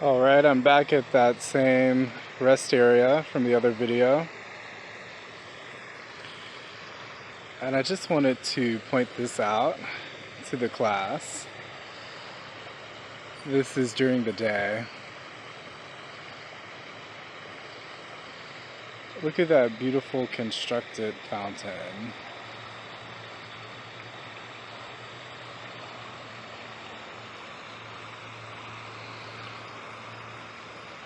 Alright, I'm back at that same rest area from the other video. And I just wanted to point this out to the class. This is during the day. Look at that beautiful constructed fountain.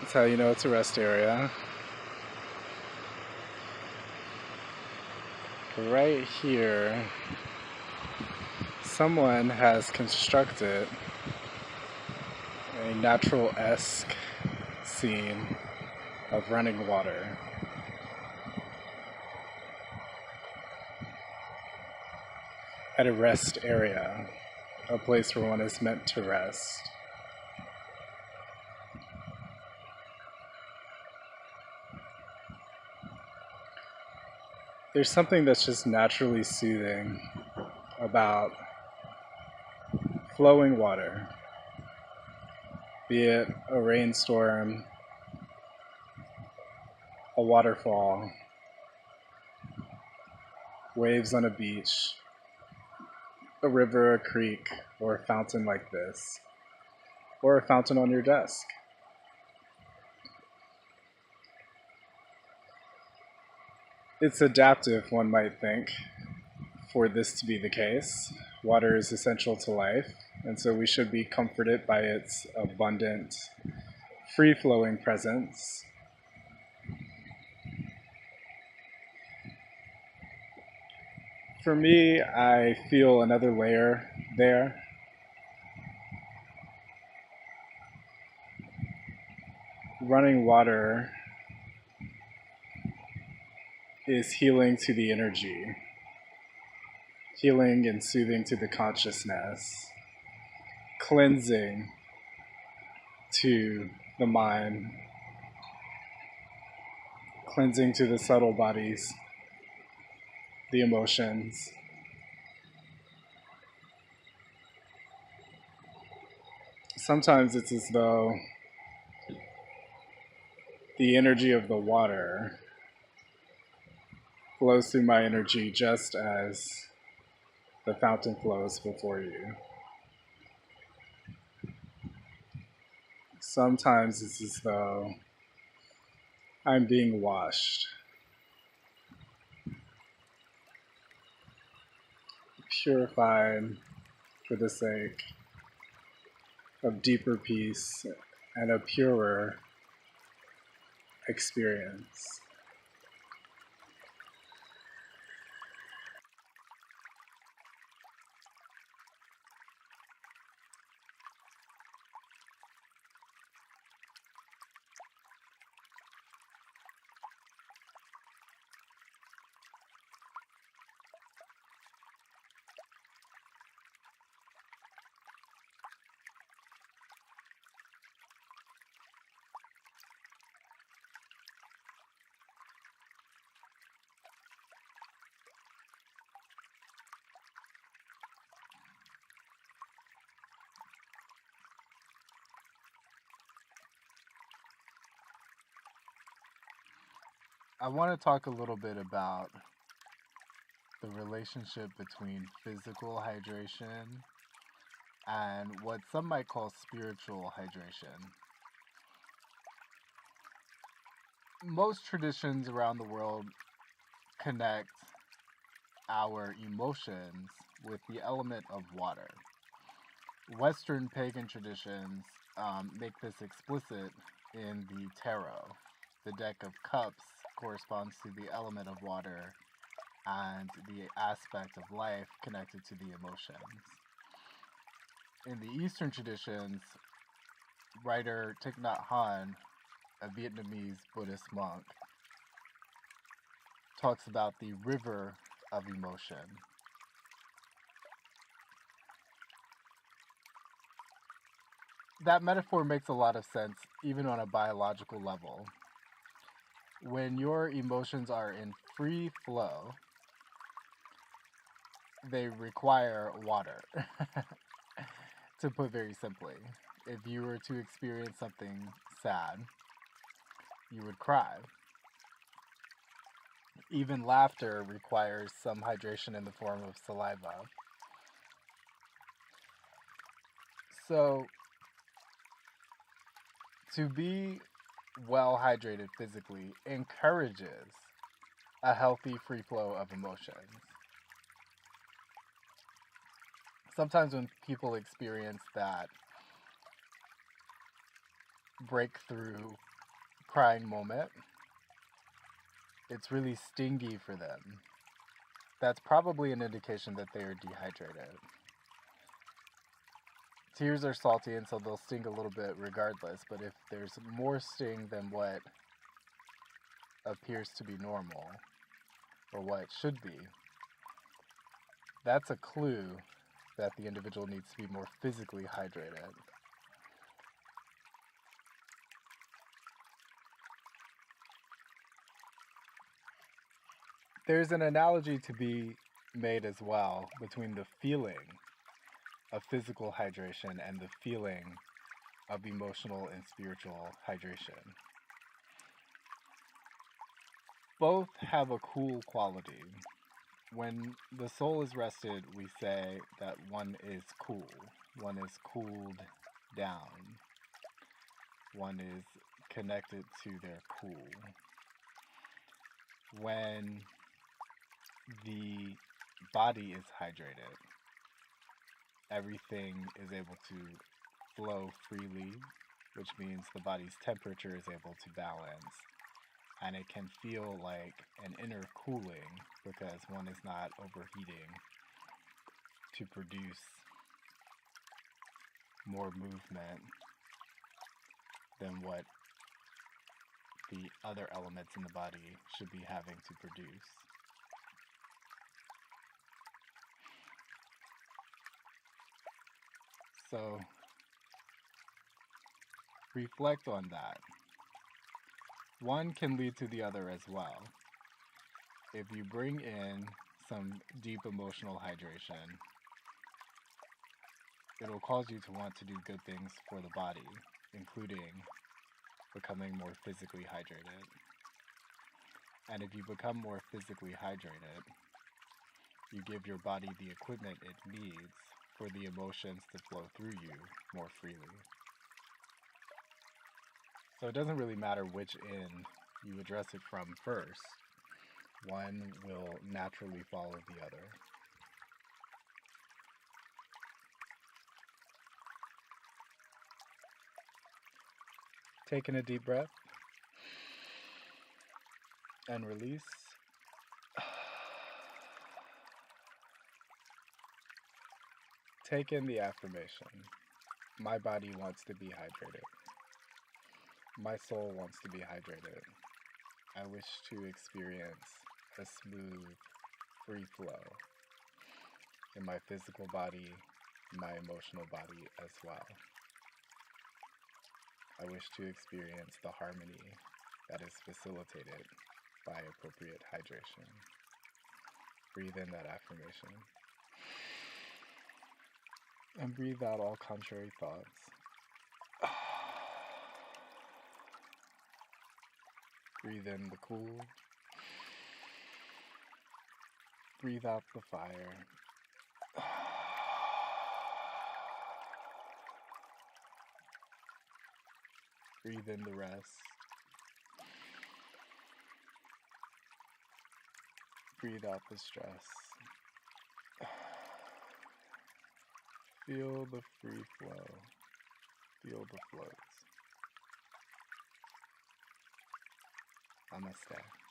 That's how you know it's a rest area. Right here, someone has constructed a natural-esque scene of running water. At a rest area, a place where one is meant to rest. There's something that's just naturally soothing about flowing water, be it a rainstorm, a waterfall, waves on a beach, a river, a creek, or a fountain like this, or a fountain on your desk. It's adaptive, one might think, for this to be the case. Water is essential to life, and so we should be comforted by its abundant, free-flowing presence. For me, I feel another layer there. Running water is healing to the energy, healing and soothing to the consciousness, cleansing to the mind, cleansing to the subtle bodies, the emotions. Sometimes it's as though the energy of the water flows through my energy just as the fountain flows before you. Sometimes it's as though I'm being washed, purified for the sake of deeper peace and a purer experience. I want to talk a little bit about the relationship between physical hydration and what some might call spiritual hydration. Most traditions around the world connect our emotions with the element of water. Western pagan traditions make this explicit in the tarot. The deck of cups corresponds to the element of water and the aspect of life connected to the emotions. In the Eastern traditions, writer Thich Nhat Hanh, a Vietnamese Buddhist monk, talks about the river of emotion. That metaphor makes a lot of sense, even on a biological level. When your emotions are in free flow, they require water To put very simply, if you were to experience something sad, you would cry. Even laughter requires some hydration in the form of saliva. So, to be well hydrated physically encourages a healthy free flow of emotions. Sometimes when people experience that breakthrough crying moment, it's really stingy for them. That's probably an indication that they are dehydrated. Tears are salty, and so they'll sting a little bit regardless, but if there's more sting than what appears to be normal, or what should be, that's a clue that the individual needs to be more physically hydrated. There's an analogy to be made as well between the feeling of physical hydration and the feeling of emotional and spiritual hydration. Both have a cool quality. When the soul is rested, we say that one is cool, one is cooled down, one is connected to their cool. When the body is hydrated, everything is able to flow freely, which means the body's temperature is able to balance. And it can feel like an inner cooling because one is not overheating to produce more movement than what the other elements in the body should be having to produce. So reflect on that. One can lead to the other as well. If you bring in some deep emotional hydration, it'll cause you to want to do good things for the body, including becoming more physically hydrated. And if you become more physically hydrated, you give your body the equipment it needs for the emotions to flow through you more freely. So it doesn't really matter which end you address it from first. One will naturally follow the other. Taking a deep breath and release. Take in the affirmation. My body wants to be hydrated. My soul wants to be hydrated. I wish to experience a smooth, free flow in my physical body, my emotional body as well. I wish to experience the harmony that is facilitated by appropriate hydration. Breathe in that affirmation. And breathe out all contrary thoughts. Breathe in the cool. Breathe out the fire. Breathe in the rest. Breathe out the stress. Feel the free flow. Feel the floats. Namaste.